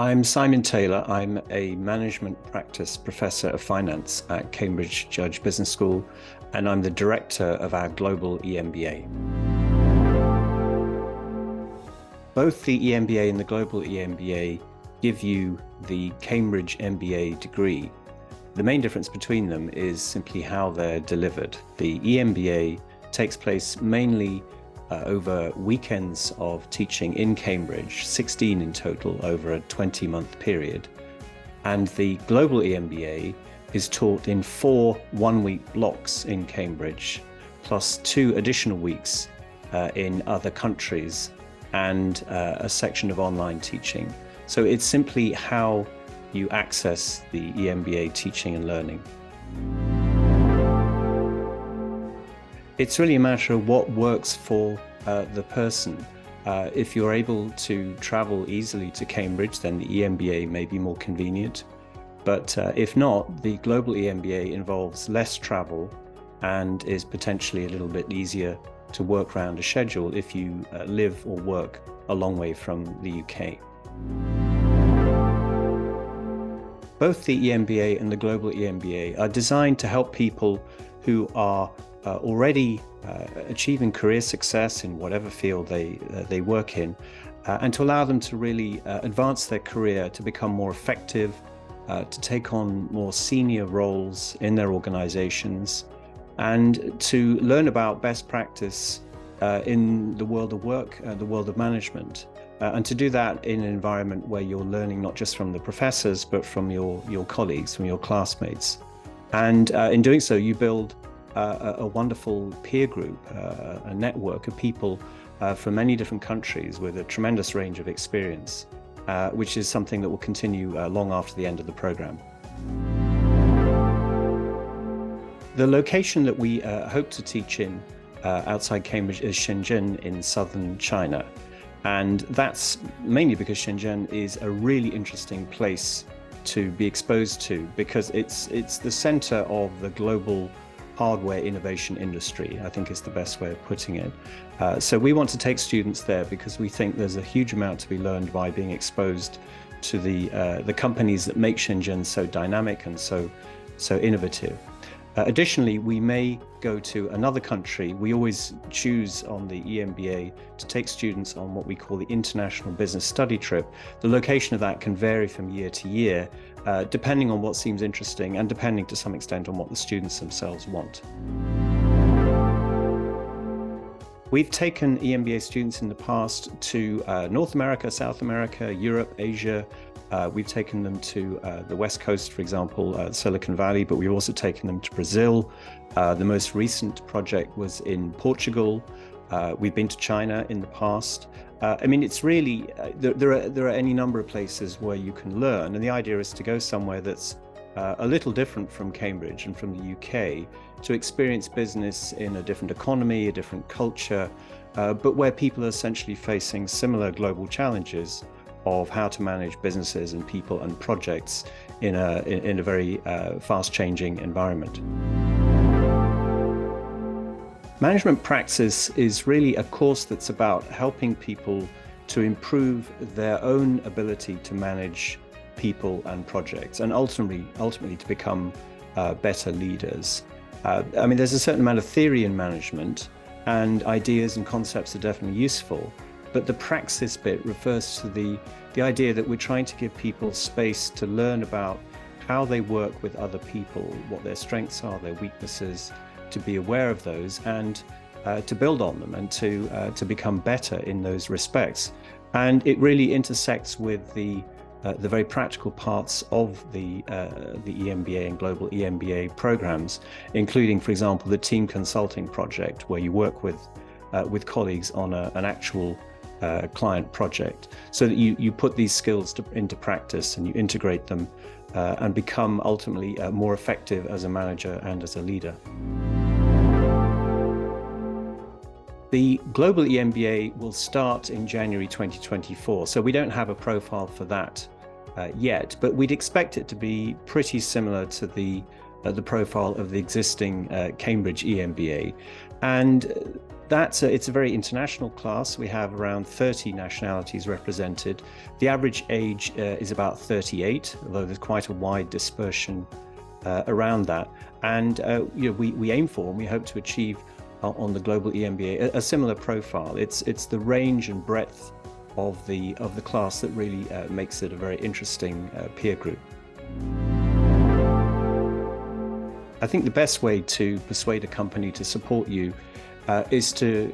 I'm Simon Taylor. I'm a Management Practice Professor of Finance at Cambridge Judge Business School, and I'm the Director of our Global EMBA. Both the EMBA and the Global EMBA give you the Cambridge MBA degree. The main difference between them is simply how they're delivered. The EMBA takes place mainly over weekends of teaching in Cambridge, 16 in total over a 20-month period. And the Global EMBA is taught in 4 one-week blocks in Cambridge, plus 2 additional weeks in other countries and a section of online teaching. So it's simply how you access the EMBA teaching and learning. It's really a matter of what works for the person. If you're able to travel easily to Cambridge, then the EMBA may be more convenient. But if not, the Global EMBA involves less travel and is potentially a little bit easier to work around a schedule if you live or work a long way from the UK. Both the EMBA and the Global EMBA are designed to help people who are already achieving career success in whatever field they work in, and to allow them to really advance their career, to become more effective, to take on more senior roles in their organizations, and to learn about best practice in the world of work, the world of management. And to do that in an environment where you're learning not just from the professors, but from your colleagues, from your classmates. And in doing so, you build a wonderful peer group, a network of people from many different countries with a tremendous range of experience, which is something that will continue long after the end of the program. The location that we hope to teach in outside Cambridge is Shenzhen in southern China. And that's mainly because Shenzhen is a really interesting place to be exposed to, because it's the center of the global hardware innovation industry, I think is the best way of putting it. So we want to take students there because we think there's a huge amount to be learned by being exposed to the companies that make Shenzhen so dynamic and so innovative. Additionally, we may go to another country. We always choose on the EMBA to take students on what we call the International Business Study Trip. The location of that can vary from year to year, depending on what seems interesting and depending to some extent on what the students themselves want. We've taken EMBA students in the past to North America, South America, Europe, Asia. We've taken them to the West Coast, for example, Silicon Valley, but we've also taken them to Brazil. The most recent project was in Portugal. We've been to China in the past. I mean, it's really, there are any number of places where you can learn, and the idea is to go somewhere that's a little different from Cambridge and from the UK, to experience business in a different economy, a different culture, but where people are essentially facing similar global challenges of how to manage businesses and people and projects in a very fast-changing environment. Management Praxis is really a course that's about helping people to improve their own ability to manage people and projects, and ultimately to become better leaders. I mean, there's a certain amount of theory in management, and ideas and concepts are definitely useful. But the praxis bit refers to the idea that we're trying to give people space to learn about how they work with other people, what their strengths are, their weaknesses, to be aware of those and to build on them and to become better in those respects. And it really intersects with the very practical parts of the EMBA and Global EMBA programs, including, for example, the team consulting project, where you work with colleagues on an actual client project, so that you put these skills into practice and you integrate them and become ultimately more effective as a manager and as a leader. The Global EMBA will start in January 2024, so we don't have a profile for that yet, but we'd expect it to be pretty similar to the the profile of the existing Cambridge EMBA. And it's a very international class. We have around 30 nationalities represented. The average age is about 38, although there's quite a wide dispersion around that. And we aim for and we hope to achieve on the Global EMBA a similar profile. It's the range and breadth of the class that really makes it a very interesting peer group. I think the best way to persuade a company to support you is to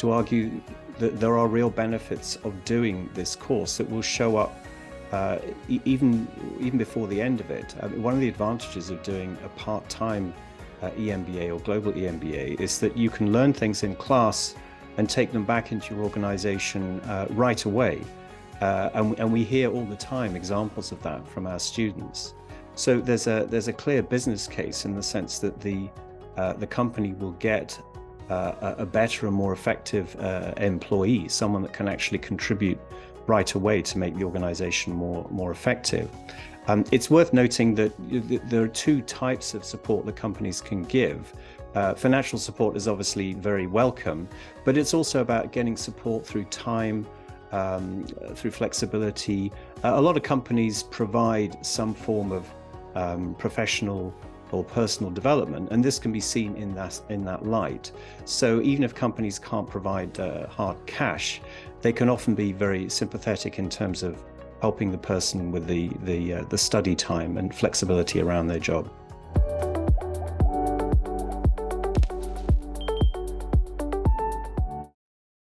argue that there are real benefits of doing this course that will show up even before the end of it. One of the advantages of doing a part-time EMBA or Global EMBA is that you can learn things in class and take them back into your organization right away. And we hear all the time examples of that from our students. So there's a clear business case in the sense that the company will get a better and more effective employee, someone that can actually contribute right away to make the organization more effective. It's worth noting that there are two types of support that companies can give. Financial support is obviously very welcome, but it's also about getting support through time, through flexibility. A lot of companies provide some form of professional or personal development, and this can be seen in that light. So even if companies can't provide hard cash, they can often be very sympathetic in terms of helping the person with the study time and flexibility around their job.